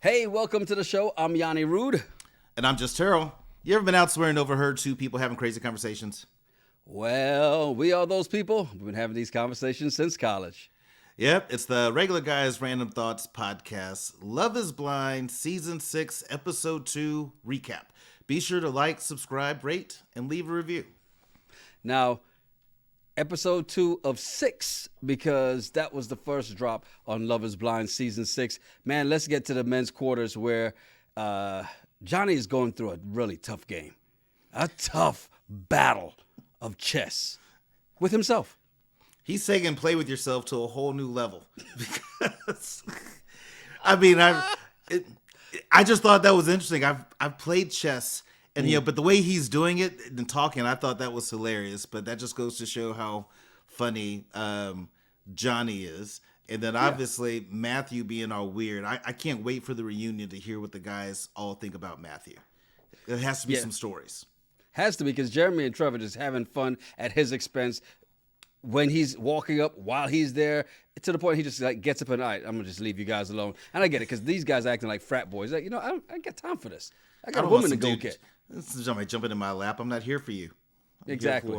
Hey, welcome to the show. I'm Yanni Rude. And I'm just Terrell. You ever been out somewhere and overheard two people having crazy conversations? Well, we are those people. We've been having these conversations since college. Yep, it's the Regular Guys Random Thoughts podcast, Love is Blind, Season 6, Episode 2 recap. Be sure to like, subscribe, rate, and leave a review. Now, Episode 2 of 6, because that was the first drop on Love is Blind Season 6. Man, let's get to the men's quarters where Johnny is going through a really tough game. A tough battle of chess with himself. He's taking play with yourself to a whole new level. Because, I just thought that was interesting. I've played chess, and but the way he's doing it and talking, I thought that was hilarious. But that just goes to show how funny Johnny is. And then obviously Matthew being all weird. I can't wait for the reunion to hear what the guys all think about Matthew. There has to be some stories. Has to be, because Jeremy and Trevor just having fun at his expense when he's walking up while he's there, to the point he just like gets up and, all right, I'm going to just leave you guys alone. And I get it, because these guys acting like frat boys. Like, I ain't got time for this. I got a woman to go get. This is somebody jumping in my lap. I'm not here for you. Exactly.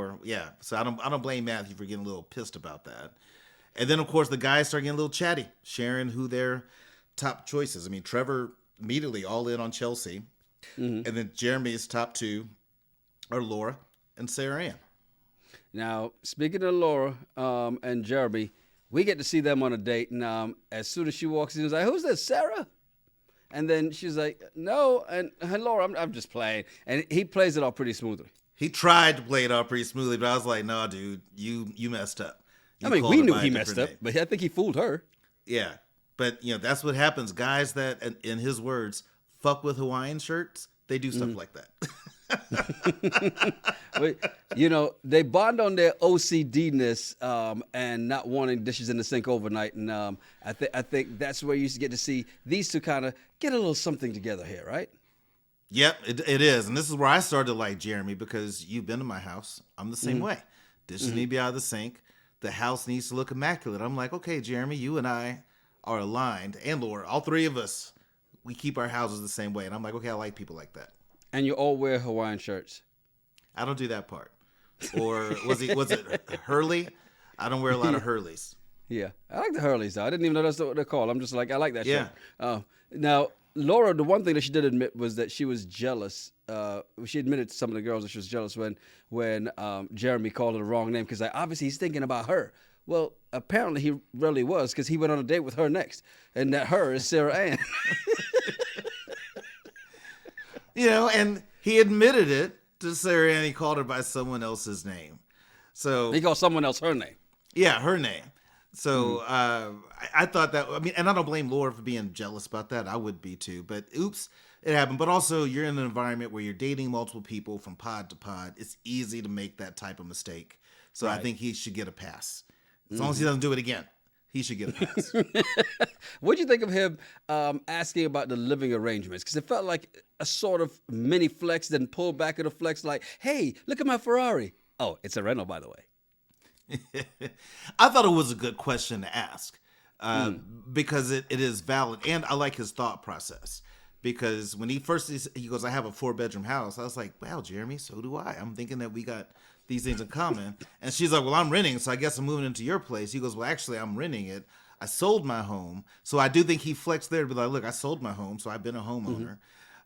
So I don't blame Matthew for getting a little pissed about that. And then, of course, the guys start getting a little chatty, sharing who their top choices. I mean, Trevor immediately all in on Chelsea. Mm-hmm. And then Jeremy's top two are Laura and Saran. Now, speaking of Laura and Jeremy, we get to see them on a date. And as soon as she walks in, she's like, who's this, Sarah? And then she's like, no. And Laura, I'm just playing. And he plays it off pretty smoothly. He tried to play it off pretty smoothly, but I was like, no, dude, you messed up. We knew he messed up, but I think he fooled her. Yeah. But, that's what happens. Guys that, in his words, fuck with Hawaiian shirts, they do stuff like that. They bond on their OCD-ness and not wanting dishes in the sink overnight. And I think that's where you get to see these two kind of get a little something together here, right? Yep, it is. And this is where I started to like Jeremy, because you've been to my house. I'm the same way. Dishes need to be out of the sink. The house needs to look immaculate. I'm like, okay, Jeremy, you and I are aligned. And Laura, all three of us, we keep our houses the same way. And I'm like, okay, I like people like that. And you all wear Hawaiian shirts. I don't do that part. Or was it Hurley? I don't wear a lot of Hurleys. Yeah, I like the Hurleys, though. I didn't even know that's what they're called. I'm just like, I like that shirt. Now, Laura, the one thing that she did admit was that she was jealous. She admitted to some of the girls that she was jealous when Jeremy called her the wrong name, because obviously he's thinking about her. Well, apparently he really was, because he went on a date with her next, and that her is Sarah Ann. And he admitted it to Sarah Ann. He called her by someone else's name. So he called someone else her name. Yeah, her name. So I thought that, and I don't blame Laura for being jealous about that. I would be too, but oops, it happened. But also, you're in an environment where you're dating multiple people from pod to pod. It's easy to make that type of mistake. So right. I think he should get a pass. As long as he doesn't do it again, he should get a pass. What'd you think of him asking about the living arrangements? Because it felt like a sort of mini flex, then pull back of the flex like, hey, look at my Ferrari. Oh, it's a rental, by the way. I thought it was a good question to ask because it is valid. And I like his thought process, because when he goes, I have a 4-bedroom house. I was like, wow, Jeremy, so do I. I'm thinking that we got these things in common. And she's like, well, I'm renting, so I guess I'm moving into your place. He goes, well, actually, I'm renting it. I sold my home. So I do think he flexed there to be like, look, I sold my home, so I've been a homeowner.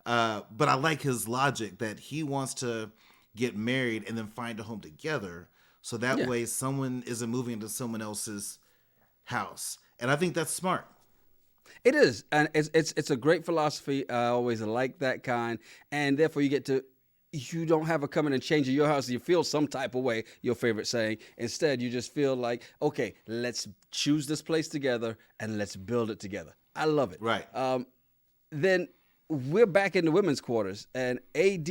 But I like his logic that he wants to get married and then find a home together. So that way someone isn't moving into someone else's house. And I think that's smart. It is. And it's a great philosophy. I always like that kind. And therefore you don't have a come in and change in your house. You feel some type of way, your favorite saying. Instead, you just feel like, okay, let's choose this place together and let's build it together. I love it. Right. Then we're back in the women's quarters. And AD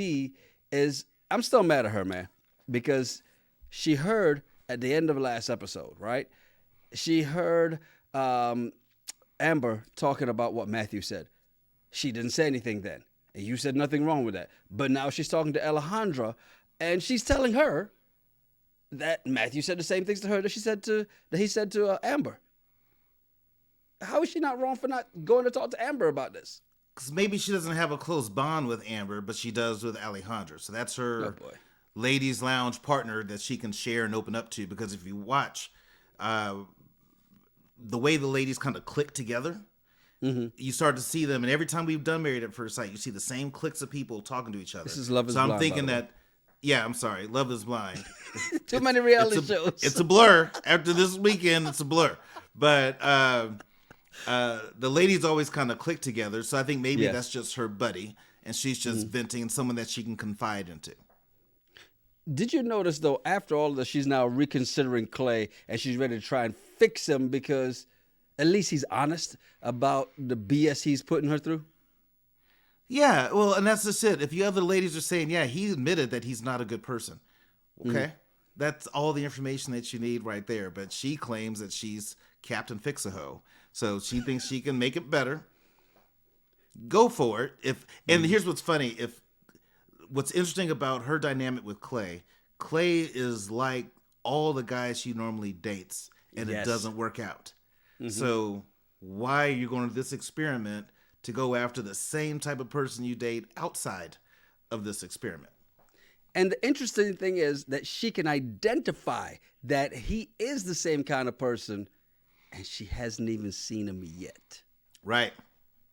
I'm still mad at her, man, because she heard at the end of the last episode, right? She heard Amber talking about what Matthew said. She didn't say anything then. And you said nothing wrong with that. But now she's talking to Alejandra, and she's telling her that Matthew said the same things to her that he said to Amber. how is she not wrong for not going to talk to Amber about this? Because maybe she doesn't have a close bond with Amber, but she does with Alejandra. So that's her ladies' lounge partner that she can share and open up to. Because if you watch the way the ladies kind of click together, you start to see them. And every time we've done Married at First Sight, you see the same cliques of people talking to each other. This is Love is Blind. So I'm thinking that, I'm sorry, Love is Blind. Too many reality shows. It's a blur. After this weekend, it's a blur. But the ladies always kind of click together. So I think maybe that's just her buddy. And she's just venting, someone that she can confide into. Did you notice, though, after all of this, she's now reconsidering Clay and she's ready to try and fix him because at least he's honest about the BS he's putting her through? Yeah, well, and that's just it. If you other ladies are saying, he admitted that he's not a good person. Okay, that's all the information that you need right there. But she claims that she's Captain Fix-A-Ho. So she thinks she can make it better. Go for it. And here's what's funny. What's interesting about her dynamic with Clay is like all the guys she normally dates, and it doesn't work out. So why are you going to this experiment to go after the same type of person you date outside of this experiment? And the interesting thing is that she can identify that he is the same kind of person, and she hasn't even seen him yet. Right.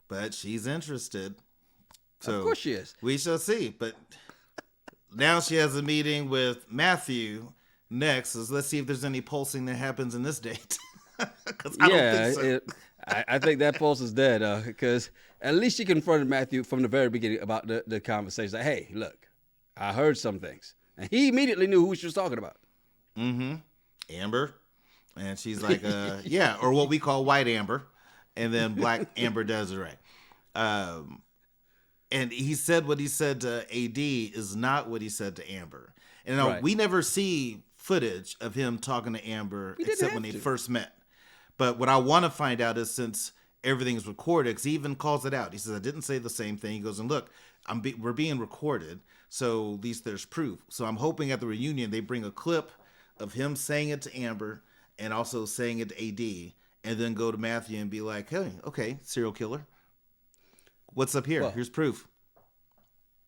But she's interested. So of course she is. We shall see. But now she has a meeting with Matthew next. Let's see if there's any pulsing that happens in this date. I don't think so. I think that pulse is dead because at least she confronted Matthew from the very beginning about the conversation. Like, hey, look, I heard some things. And he immediately knew who she was talking about. Amber. And she's like, or what we call white Amber. And then black Amber Desiree. And he said what he said to AD is not what he said to Amber. And we never see footage of him talking to Amber except when they first met. But what I want to find out is, since everything's recorded, because he even calls it out. He says, I didn't say the same thing. He goes, and look, we're being recorded, so at least there's proof. So I'm hoping at the reunion they bring a clip of him saying it to Amber and also saying it to AD, and then go to Matthew and be like, hey, okay, serial killer, what's up here? Well, here's proof.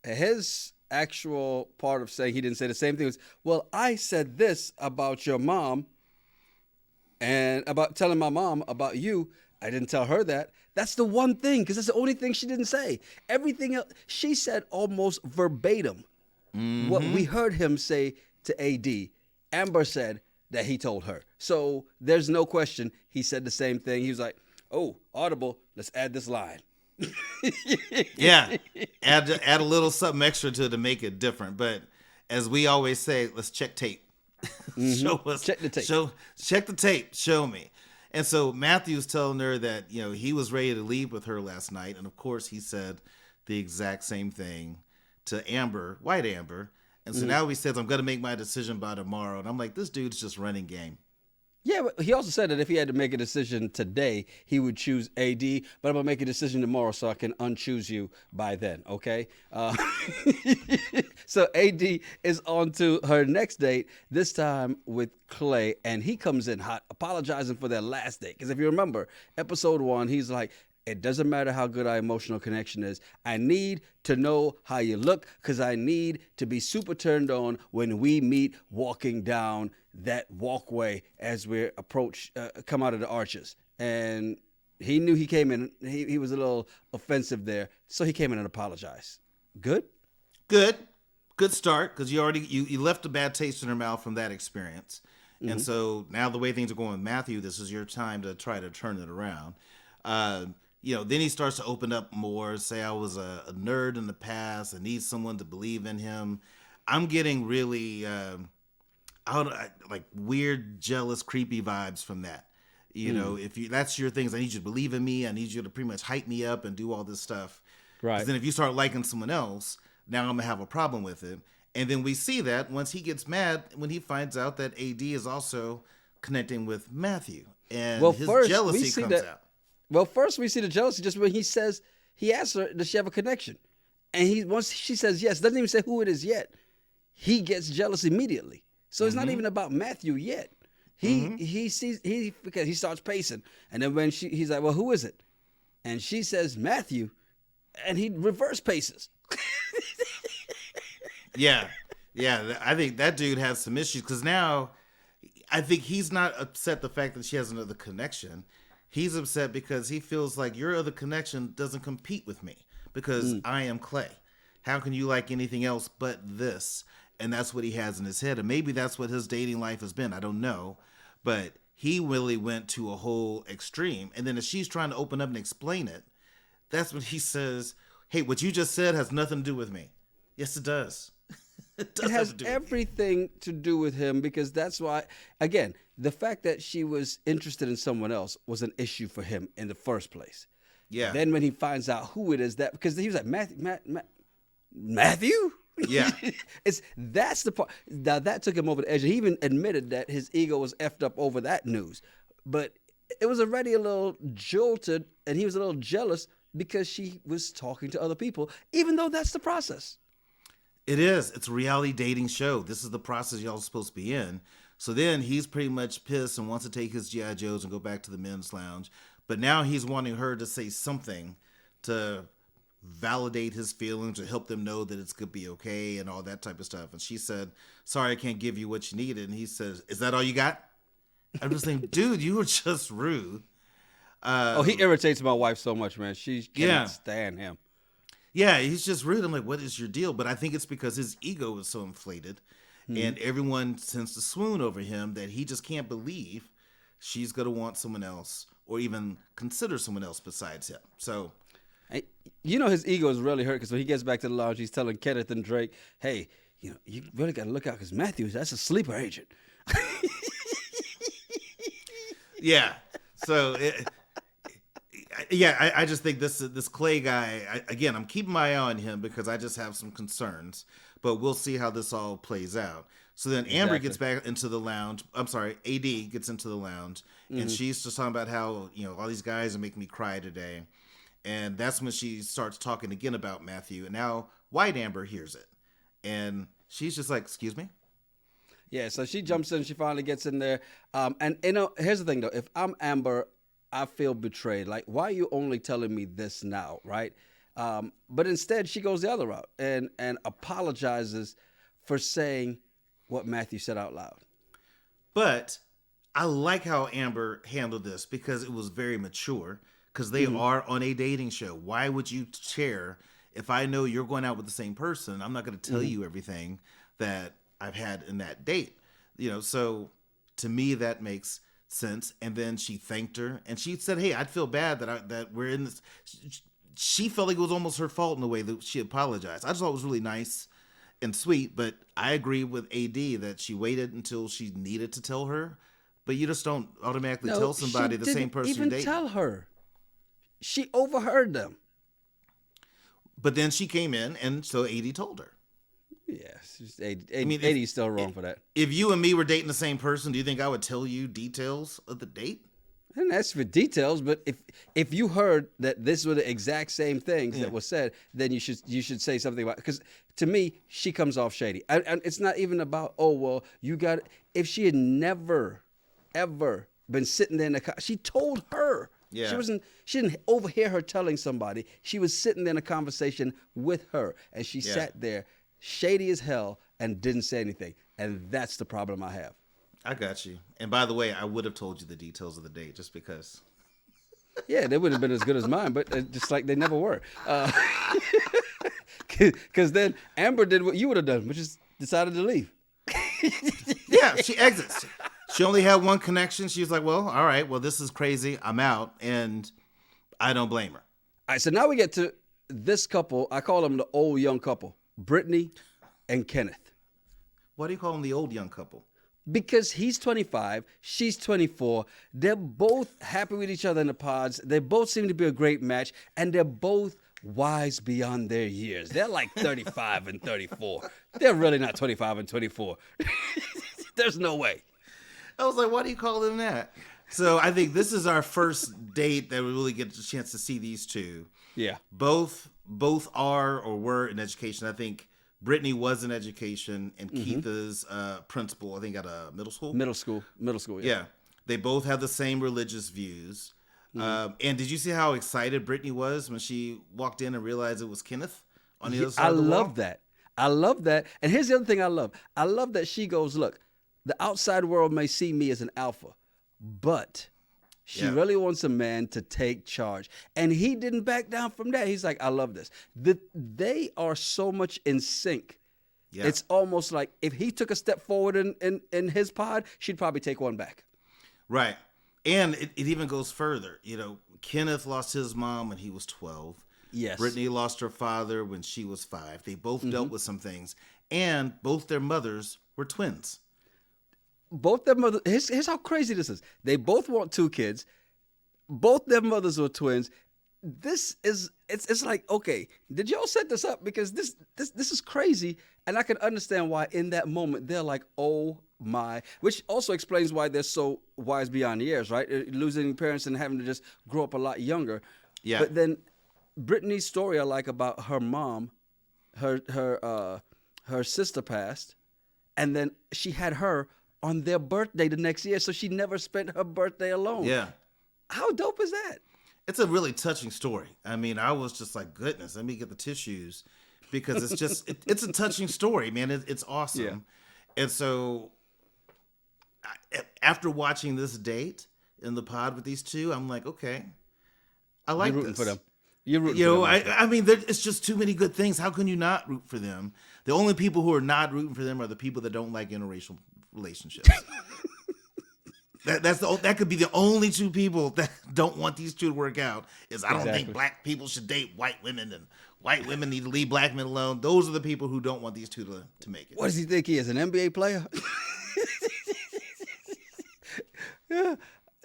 His actual part of saying he didn't say the same thing was, well, I said this about your mom and about telling my mom about you. I didn't tell her that. That's the one thing, because that's the only thing she didn't say. Everything else, she said almost verbatim what we heard him say to AD. Amber said that he told her. So there's no question he said the same thing. He was like, oh, Audible, let's add this line. Yeah, add a little something extra to make it different. But as we always say, let's check tape. Show us. Check the tape. Check the tape. Show me. And so Matthew's telling her that he was ready to leave with her last night, and of course he said the exact same thing to Amber, white Amber. And so now he says, I'm going to make my decision by tomorrow. And I'm like, this dude's just running game. Yeah, but he also said that if he had to make a decision today, he would choose AD, but I'm going to make a decision tomorrow so I can unchoose you by then, okay? So AD is on to her next date, this time with Clay, and he comes in hot, apologizing for their last date. Because if you remember, episode 1, he's like, it doesn't matter how good our emotional connection is. I need to know how you look because I need to be super turned on when we meet walking down that walkway as we come out of the arches. And he knew he came in, he was a little offensive there, so he came in and apologized. Good start, because you left a bad taste in her mouth from that experience. And so now the way things are going with Matthew, this is your time to try to turn it around. Then he starts to open up more, say I was a nerd in the past, I need someone to believe in him. I'm getting really like weird, jealous, creepy vibes from that. If that's your things, I need you to believe in me. I need you to pretty much hype me up and do all this stuff. Right. Then if you start liking someone else, now I'm going to have a problem with it. And then we see that once he gets mad, when he finds out that AD is also connecting with Matthew. And his jealousy comes out. Well, first we see the jealousy just when he asks her, does she have a connection? And once she says yes, doesn't even say who it is yet, he gets jealous immediately. So it's not even about Matthew yet. He sees because he starts pacing, and then when he's like, well, who is it? And she says Matthew, and he reverse paces. Yeah. I think that dude has some issues because now I think he's not upset the fact that she has another connection. He's upset because he feels like your other connection doesn't compete with me because I am Clay. How can you like anything else but this? And that's what he has in his head. And maybe that's what his dating life has been. I don't know. But he really went to a whole extreme. And then as she's trying to open up and explain it, that's when he says, hey, what you just said has nothing to do with me. Yes, it does. It has everything to do with him because that's why, again, the fact that she was interested in someone else was an issue for him in the first place. Yeah. Then when he finds out who it is, because he was like, Matthew? Yeah. That's the part. Now that took him over the edge. He even admitted that his ego was effed up over that news. But it was already a little jolted, and he was a little jealous because she was talking to other people, even though that's the process. It is. It's a reality dating show. This is the process y'all are supposed to be in. So then he's pretty much pissed and wants to take his G.I. Joes and go back to the men's lounge. But now he's wanting her to say something to validate his feelings or help them know that it's going to be okay and all that type of stuff. And she said, sorry, I can't give you what you needed. And he says, is that all you got? I'm just thinking, dude, you were just rude. He irritates my wife so much, man. She can't stand him. Yeah, he's just rude. I'm like, what is your deal? But I think it's because his ego is so inflated and everyone tends to swoon over him that he just can't believe she's going to want someone else or even consider someone else besides him. So, you know, his ego is really hurt because when he gets back to the lounge, he's telling Kenneth and Drake, hey, you know, you really got to look out because Matthew, that's a sleeper agent. Yeah. So, I just think this Clay guy, again, I'm keeping my eye on him because I just have some concerns, but we'll see how this all plays out. So then Amber gets back into the lounge. I'm sorry, AD gets into the lounge, and she's just talking about how, you know, all these guys are making me cry today. And that's when she starts talking again about Matthew. And now White Amber hears it. And she's just like, excuse me? Yeah, so she jumps in. She finally gets in there. And, you know, here's the thing, though. If I'm Amber, I feel betrayed. Like, why are you only telling me this now, right? But instead, she goes the other route and apologizes for saying what Matthew said out loud. But I like how Amber handled this because it was very mature because they are on a dating show. Why would you share if I know you're going out with the same person? I'm not going to tell you everything that I've had in that date. You know, so to me, that makes sense. And then she thanked her and she said, hey, I'd feel bad that we're in this. She felt like it was almost her fault in the way that she apologized. I just thought it was really nice and sweet, but I agree with AD that she waited until she needed to tell her, but you just don't automatically tell somebody the same person you're dating. Tell her. She overheard them. But then she came in, and so AD told her. Yes, AD's still wrong for that. If you and me were dating the same person, do you think I would tell you details of the date? I didn't ask for details, but if you heard that this were the exact same things that were said, then you should say something about it. Because to me, she comes off shady. And it's not even about, oh, well, you got it. If she had never, ever been sitting there in the car, she told her. Yeah. She didn't overhear her telling somebody. She was sitting there in a conversation with her. And she sat there shady as hell and didn't say anything. And that's the problem I have. I got you. And by the way, I would have told you the details of the date just because. Yeah, they would have been as good as mine, but just like they never were. Because then Amber did what you would have done, which is decided to leave. Yeah, she exits. She only had one connection. She was like, well, all right, well, this is crazy. I'm out. And I don't blame her. All right, so now we get to this couple. I call them the old young couple, Britney and Kenneth. Why do you call them the old young couple? Because he's 25, she's 24. They're both happy with each other in the pods. They both seem to be a great match, and they're both wise beyond their years. They're like 35 and 34. They're really not 25 and 24. There's no way. I was like, why do you call them that? So I think this is our first date that we really get a chance to see these two. Yeah. Both are or were in education. I think Brittany was in education, and Keith is principal, I think, at a middle school. Middle school, yeah. Yeah. They both have the same religious views. And did you see how excited Brittany was when she walked in and realized it was Kenneth on the other side of the wall? I love that. And here's the other thing I love. I love that she goes, look, the outside world may see me as an alpha, but she really wants a man to take charge. And he didn't back down from that. He's like, I love this. They are so much in sync. Yeah. It's almost like if he took a step forward in his pod, she'd probably take one back. Right. And it even goes further. You know, Kenneth lost his mom when he was 12. Yes. Brittany lost her father when she was 5. They both dealt with some things. And both their mothers were twins. Both their mothers, here's how crazy this is. They both want 2 kids. Both their mothers were twins. It's like, okay, did y'all set this up? Because this is crazy. And I can understand why in that moment they're like, oh my, which also explains why they're so wise beyond years, right? Losing parents and having to just grow up a lot younger. Yeah. But then Brittany's story I like about her mom, her sister passed, and then she had her on their birthday the next year, so she never spent her birthday alone. Yeah. How dope is that? It's a really touching story. I mean, I was just like, goodness, let me get the tissues, because it's just, it's a touching story, man. It's awesome. Yeah. And so after watching this date in the pod with these two, I'm like, okay, I like You're rooting this. for them. You're rooting for them. I mean, it's just too many good things. How can you not root for them? The only people who are not rooting for them are the people that don't like interracial relationships. That could be the only 2 people that don't want these 2 to work out. Is I don't think black people should date white women, and white women need to leave black men alone. Those are the people who don't want these 2 to make it. What does he think he is, an NBA player? Yeah.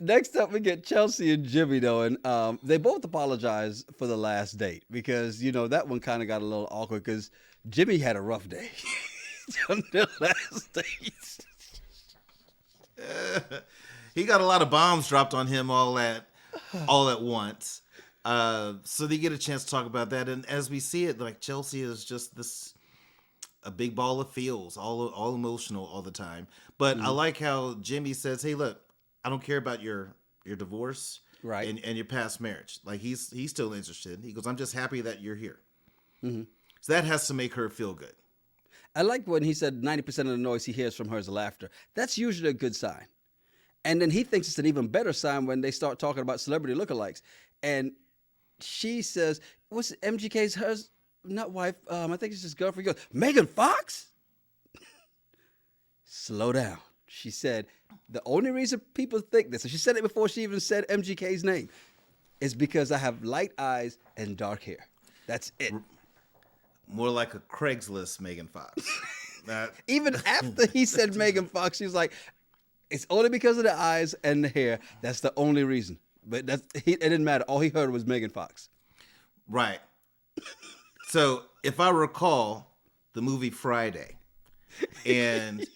Next up, we get Chelsea and Jimmy, though, and they both apologize for the last date because, you know, that one kind of got a little awkward because Jimmy had a rough day on their last date. He got a lot of bombs dropped on him all at once. So they get a chance to talk about that. And as we see it, like, Chelsea is just a big ball of feels, all emotional all the time. But I like how Jimmy says, hey, look, I don't care about your divorce, right, and your past marriage. Like, he's still interested. He goes, I'm just happy that you're here. Mm-hmm. So that has to make her feel good. I like when he said 90% of the noise he hears from her is laughter. That's usually a good sign. And then he thinks it's an even better sign when they start talking about celebrity lookalikes. And she says, what's MGK's hers? Not wife. I think it's his girlfriend. He goes, Megan Fox? Slow down. She said, the only reason people think this, and she said it before she even said MGK's name, is because I have light eyes and dark hair. That's it. More like a Craigslist Megan Fox. Even after he said Megan Fox, she was like, it's only because of the eyes and the hair. That's the only reason. But it didn't matter. All he heard was Megan Fox. Right. So if I recall the movie Friday, and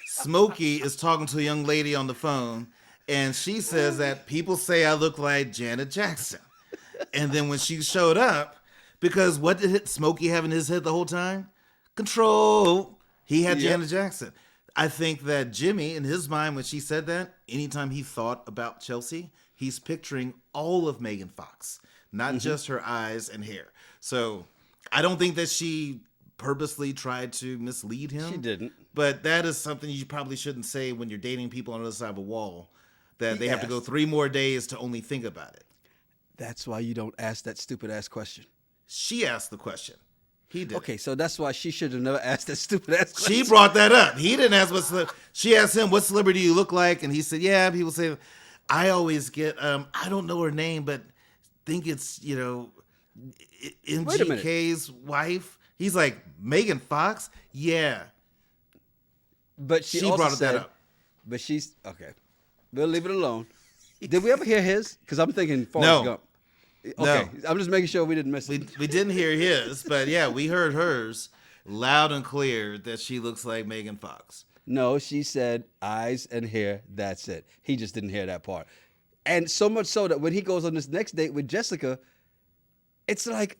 Smokey is talking to a young lady on the phone, and she says that people say I look like Janet Jackson. And then when she showed up, because what did Smokey have in his head the whole time? Control. He had Janet Jackson. I think that Jimmy, in his mind, when she said that, anytime he thought about Chelsea, he's picturing all of Megan Fox, not just her eyes and hair. So I don't think that she purposely tried to mislead him. She didn't. But that is something you probably shouldn't say when you're dating people on the other side of a wall, that they have to go 3 more days to only think about it. That's why you don't ask that stupid ass question. She asked the question. He did. Okay, so that's why she should have never asked that stupid ass question. She brought that up. He didn't ask she asked him, what celebrity do you look like? And he said, yeah, people say, I always get, I don't know her name, but think it's, MGK's wife. He's like, Megan Fox? Yeah. But she also brought said, that up. But she's, okay. We'll leave it alone. Did we ever hear his? Because I'm thinking Forrest Gump. Okay, no. I'm just making sure we didn't miss it. We didn't hear his, but yeah, we heard hers loud and clear that she looks like Megan Fox. No, she said eyes and hair, that's it. He just didn't hear that part. And so much so that when he goes on this next date with Jessica, it's like,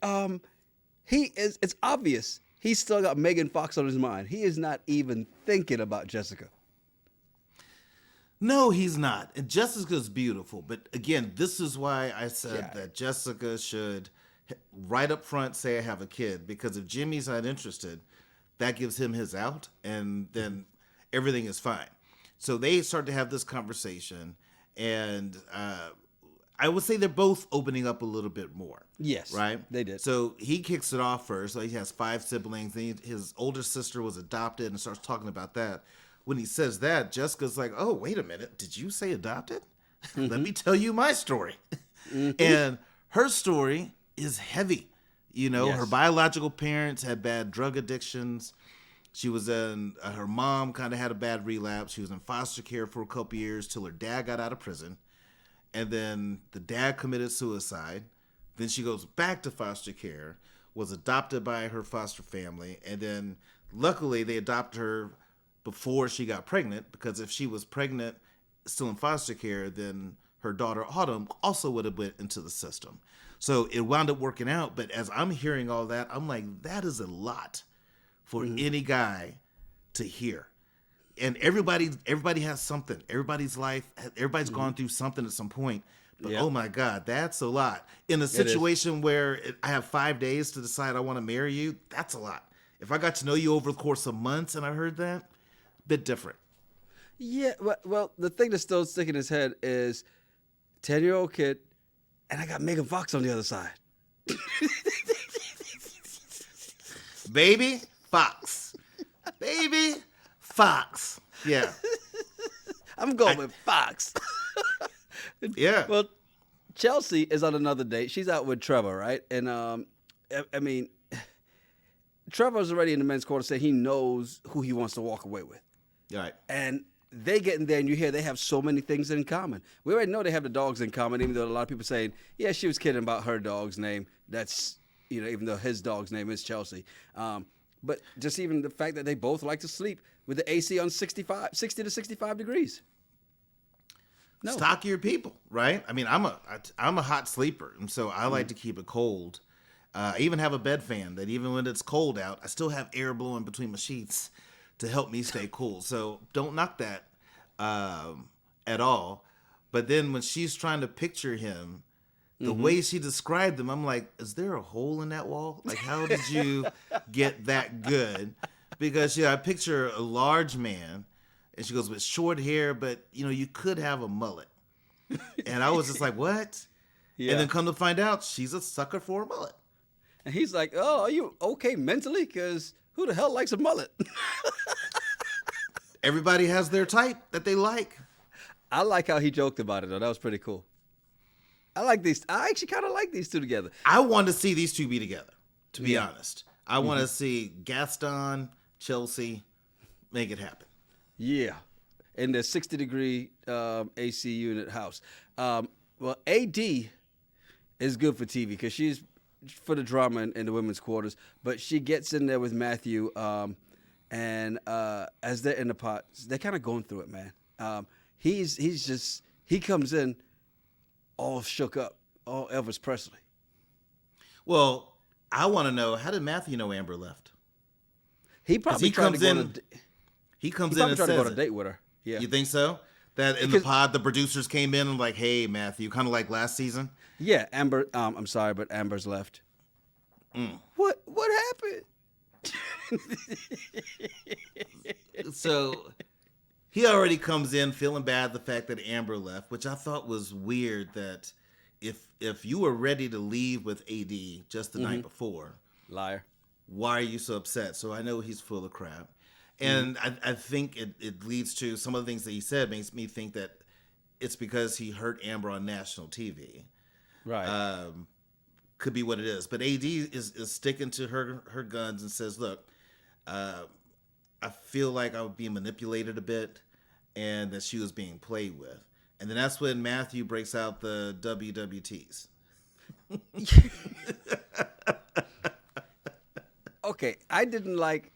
it's obvious. he's still got Megan Fox on his mind. He is not even thinking about Jessica. No, he's not. And Jessica's beautiful. But again, this is why I said that Jessica should right up front say I have a kid. Because if Jimmy's not interested, that gives him his out. And then everything is fine. So they start to have this conversation. And I would say they're both opening up a little bit more. Yes. Right? They did. So he kicks it off first. So he has 5 siblings. His older sister was adopted and starts talking about that. When he says that, Jessica's like, oh, wait a minute. Did you say adopted? Mm-hmm. Let me tell you my story. Mm-hmm. And her story is heavy. You know, her biological parents had bad drug addictions. She was in, her mom kind of had a bad relapse. She was in foster care for a couple years till her dad got out of prison. And then the dad committed suicide. Then she goes back to foster care, was adopted by her foster family. And then luckily they adopted her before she got pregnant, because if she was pregnant still in foster care, then her daughter Autumn also would have went into the system. So it wound up working out. But as I'm hearing all that, I'm like, that is a lot for any guy to hear. And everybody has something. Everybody's gone through something at some point. But oh my God, that's a lot. In a situation where I have 5 days to decide I want to marry you, that's a lot. If I got to know you over the course of months and I heard that, bit different. Yeah, well, the thing that's still sticking in his head is 10-year-old kid, and I got Megan Fox on the other side. Baby Fox. Baby Fox. Yeah. I'm going with Fox. Yeah. Well, Chelsea is on another date. She's out with Trevor, right? And, I mean, Trevor's already in the men's quarter saying he knows who he wants to walk away with. Right. And they get in there and you hear they have so many things in common. We already know they have the dogs in common, even though a lot of people saying, yeah, she was kidding about her dog's name. That's, you know, even though his dog's name is Chelsea. But just even the fact that they both like to sleep with the AC on 60 to 65 degrees. No. Stockier people, right? I mean, I'm a hot sleeper, and so I like to keep it cold. I even have a bed fan that even when it's cold out, I still have air blowing between my sheets to help me stay cool. So don't knock that at all. But then when she's trying to picture him, the way she described him, I'm like, is there a hole in that wall? Like, how did you get that good? Because, I picture a large man, and she goes with short hair, but, you could have a mullet. And I was just like, what? Yeah. And then come to find out, she's a sucker for a mullet. And he's like, oh, are you okay mentally? Because who the hell likes a mullet? Everybody has their type that they like. I like how he joked about it, though. That was pretty cool. I actually kind of like these two together. I want to see these two be together, to be honest. I want to see Gaston, Chelsea, make it happen. Yeah. In the 60-degree AC unit house. Well, AD is good for TV because she's for the drama in the women's quarters, but she gets in there with Matthew, and as they're in the pot, they're kind of going through it, man. He comes in all shook up, all Elvis Presley. Well, I want to know, how did Matthew know Amber left? He probably comes in and tried to go on a date with her. Yeah. You think so? That in the pod, the producers came in and like, hey, Matthew, kind of like last season? Yeah, Amber, I'm sorry, but Amber's left. What happened? So he already comes in feeling bad the fact that Amber left, which I thought was weird that if you were ready to leave with AD just the night before. Liar. Why are you so upset? So I know he's full of crap. And I think it leads to some of the things that he said makes me think that it's because he hurt Amber on national TV. Right. Could be what it is. But AD is sticking to her guns and says, look, I feel like I was being manipulated a bit and that she was being played with. And then that's when Matthew breaks out the WWTs. Okay, I didn't like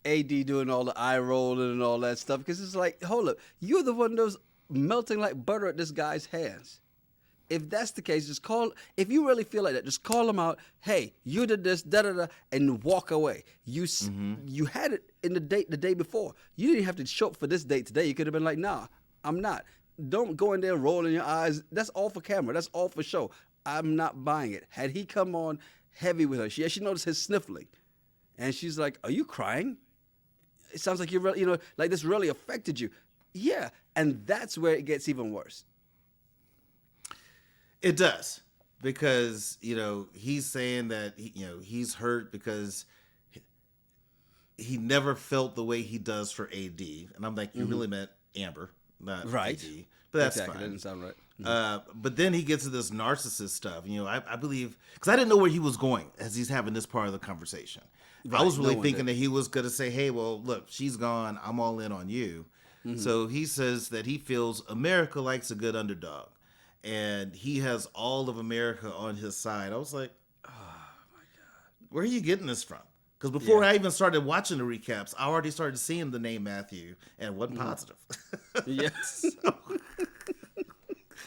AD doing all the eye rolling and all that stuff because it's like, hold up, you're the one that was melting like butter at this guy's hands. if that's the case, just call. If you really feel like that, just call them out. Hey, you did this, da da da, and walk away. You had it in the day before. You didn't have to show up for this date today. You could have been like, nah, I'm not. Don't go in there rolling your eyes. That's all for camera. That's all for show. I'm not buying it. Had he come on heavy with her, she noticed his sniffling, and she's like, "Are you crying? It sounds like you're really, like this really affected you." Yeah, and that's where it gets even worse. It does, because he's saying that he's hurt because he never felt the way he does for AD, and I'm like, you really meant Amber, not Right. AD, but that's exactly. fine. That didn't sound right. But then he gets to this narcissist stuff. I believe, because I didn't know where he was going as he's having this part of the conversation. Right, I was really no one thinking did. that he was going to say, hey, well, look, she's gone. I'm all in on you. So he says that he feels America likes a good underdog. And he has all of America on his side. I was like, oh, my God. Where are you getting this from? Because before I even started watching the recaps, I already started seeing the name Matthew, and it wasn't positive. Yes.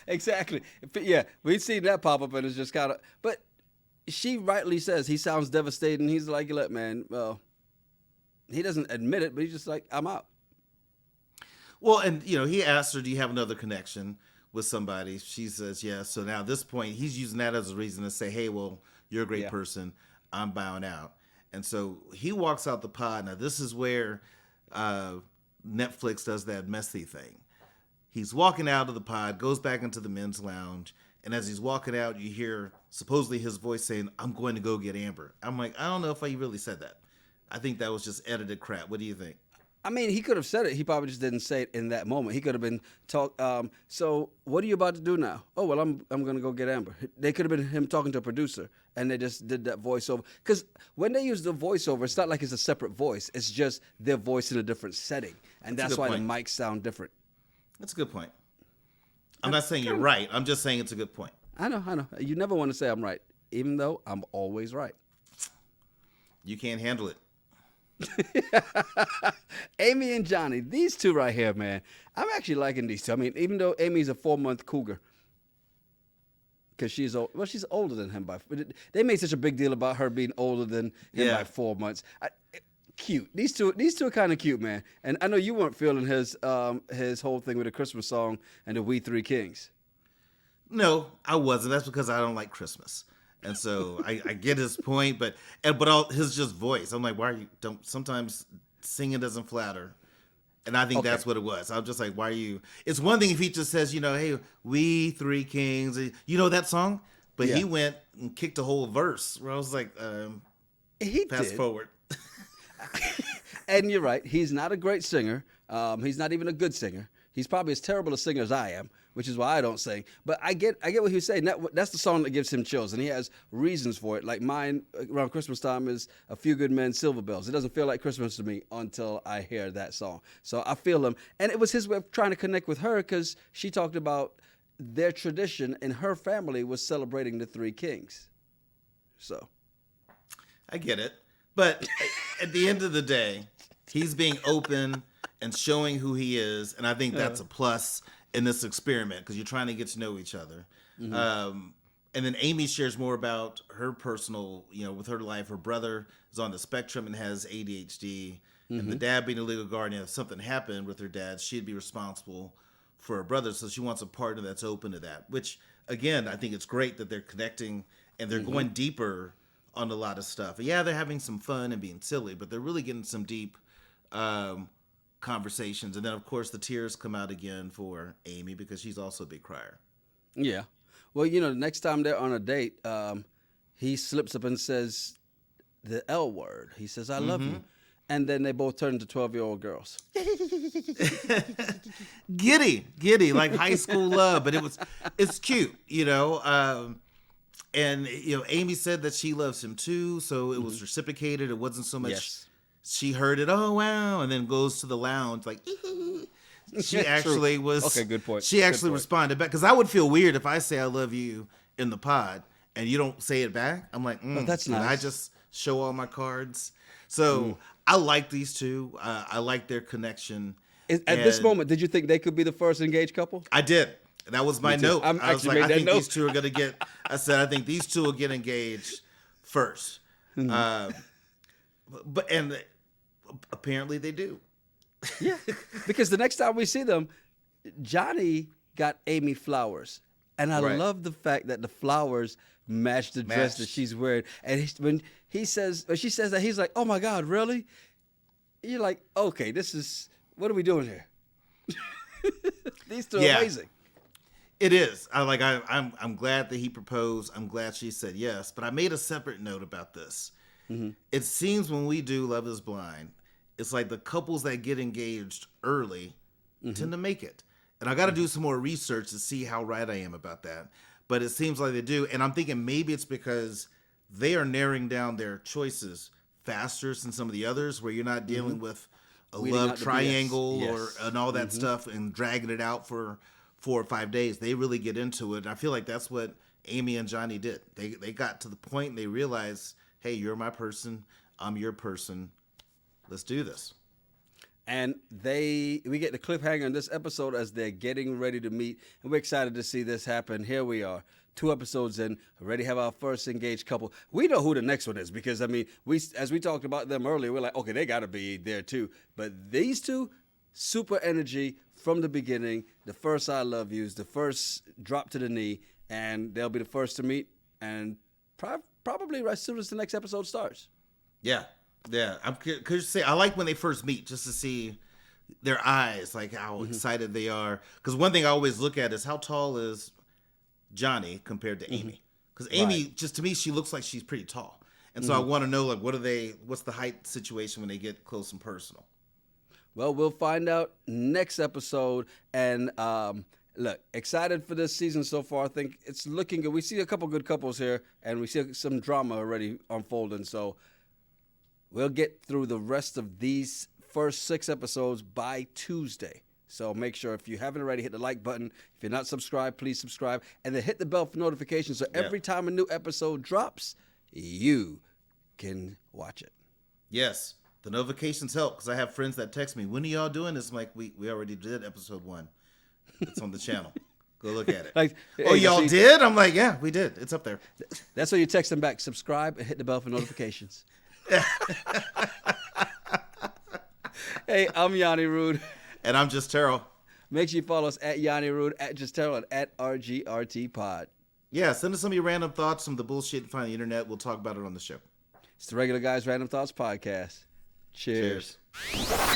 Exactly. Yeah, we've seen that pop up, and it's just kind of. But she rightly says he sounds devastated. And he's like, "Look, man. Well, he doesn't admit it, but he's just like, I'm out." Well, and he asked her, "Do you have another connection with somebody?" She says yes. So now at this point, he's using that as a reason to say, "Hey, well, you're a great person. I'm bowing out." And so he walks out the pod. Now this is where Netflix does that messy thing. He's walking out of the pod, goes back into the men's lounge, and as he's walking out, you hear supposedly his voice saying, "I'm going to go get Amber." I'm like, I don't know if he really said that. I think that was just edited crap. What do you think? I mean, he could have said it. He probably just didn't say it in that moment. He could have been so what are you about to do now? Oh, well, I'm going to go get Amber. They could have been him talking to a producer, and they just did that voiceover. Because when they use the voiceover, it's not like it's a separate voice. It's just their voice in a different setting, and that's why the mics sound different. That's a good point. I'm not saying you're right. I'm just saying it's a good point. I know. You never want to say I'm right, even though I'm always right. You can't handle it. Amy and Johnny, these two right here, man. I'm actually liking these two. I mean, even though Amy's a 4-month cougar, because she's old. Well, she's older than him they made such a big deal about her being older than him by 4 months. Cute. These two are kind of cute, man. And I know you weren't feeling his whole thing with the Christmas song and the We Three Kings. No, I wasn't. That's because I don't like Christmas. And so I get his point, but his just voice. I'm like, why are you? Sometimes singing doesn't flatter, and I think that's what it was. I'm just like, why are you? It's one thing if he just says, hey, we three kings, that song, but he went and kicked a whole verse where I was like, fast forward. And you're right. He's not a great singer. He's not even a good singer. He's probably as terrible a singer as I am, which is why I don't sing. But I get what he's saying. That's the song that gives him chills, and he has reasons for it. Like mine around Christmas time is A Few Good Men, Silver Bells. It doesn't feel like Christmas to me until I hear that song. So I feel him. And it was his way of trying to connect with her because she talked about their tradition in her family was celebrating the Three Kings. So I get it. But at the end of the day, he's being open and showing who he is. And I think that's a plus in this experiment because you're trying to get to know each other. Mm-hmm. And then Amy shares more about her personal, with her life. Her brother is on the spectrum and has ADHD. Mm-hmm. And the dad being a legal guardian, if something happened with her dad, she'd be responsible for her brother. So she wants a partner that's open to that, which, again, I think it's great that they're connecting and they're going deeper on a lot of stuff. Yeah, they're having some fun and being silly, but they're really getting some deep conversations. And then, of course, the tears come out again for Amy because she's also a big crier. Yeah. Well, the next time they're on a date, he slips up and says the L word. He says, I love you. And then they both turn into 12-year-old girls. Giddy, like high school love. But it's cute, And, Amy said that she loves him too, so it was reciprocated. It wasn't so much she heard it, oh, wow, and then goes to the lounge like, she actually was. Okay, good point. She actually responded back, because I would feel weird if I say I love you in the pod and you don't say it back. I'm like, that's nice. I just show all my cards. So I like these two. I like their connection. At this moment, did you think they could be the first engaged couple? I did. That was my Me too. note. I'm I was actually like, I made that think note. these two are going to get, I said, I think these two will get engaged first. But apparently they do. Yeah, because the next time we see them, Johnny got Amy flowers, and I Right. love the fact that the flowers match the dress that Matched. she's wearing. And when she says that, he's like, "Oh my God, really?" You're like, "Okay, what are we doing here?" These two are Yeah. amazing. It is. I'm glad that he proposed. I'm glad she said yes. But I made a separate note about this. It seems when we do Love Is Blind, it's like the couples that get engaged early tend to make it. And I got to do some more research to see how right I am about that. But it seems like they do. And I'm thinking maybe it's because they are narrowing down their choices faster than some of the others, where you're not dealing with a Weeding love out the BS. triangle Yes. and all that stuff and dragging it out for 4 or 5 days. They really get into it. And I feel like that's what Amy and Johnny did. They got to the point and they realized, hey, you're my person. I'm your person. Let's do this. And we get the cliffhanger in this episode as they're getting ready to meet, and we're excited to see this happen. Here we are, 2 episodes in, already have our first engaged couple. We know who the next one is because, I mean, as we talked about them earlier, we're like, okay, they got to be there too. But these two, super energy from the beginning, the first I love yous, the first drop to the knee, and they'll be the first to meet, and probably as soon as the next episode starts. Yeah. Yeah. I like when they first meet just to see their eyes, like how excited they are. Because one thing I always look at is how tall is Johnny compared to Amy? Because Amy, just to me, she looks like she's pretty tall. And so I want to know, like, what's the height situation when they get close and personal? Well, we'll find out next episode. And look, excited for this season so far. I think it's looking good. We see a couple good couples here, and we see some drama already unfolding. So we'll get through the rest of these first 6 episodes by Tuesday. So make sure, if you haven't already, hit the like button. If you're not subscribed, please subscribe. And then hit the bell for notifications so every time a new episode drops, you can watch it. Yes. The notifications help because I have friends that text me, when are y'all doing this? I'm like, we already did episode 1. It's on the channel. Go look at it. Like, oh, hey, y'all did? I'm like, yeah, we did. It's up there. That's when you text them back. Subscribe and hit the bell for notifications. Hey, I'm Yanni Rude. And I'm just Terrell. Make sure you follow us at Yanni Rude, at Just Terrell, and at RGRT Pod. Yeah, send us some of your random thoughts, some of the bullshit you find on the internet. We'll talk about it on the show. It's the Regular Guys Random Thoughts Podcast. Cheers. Cheers.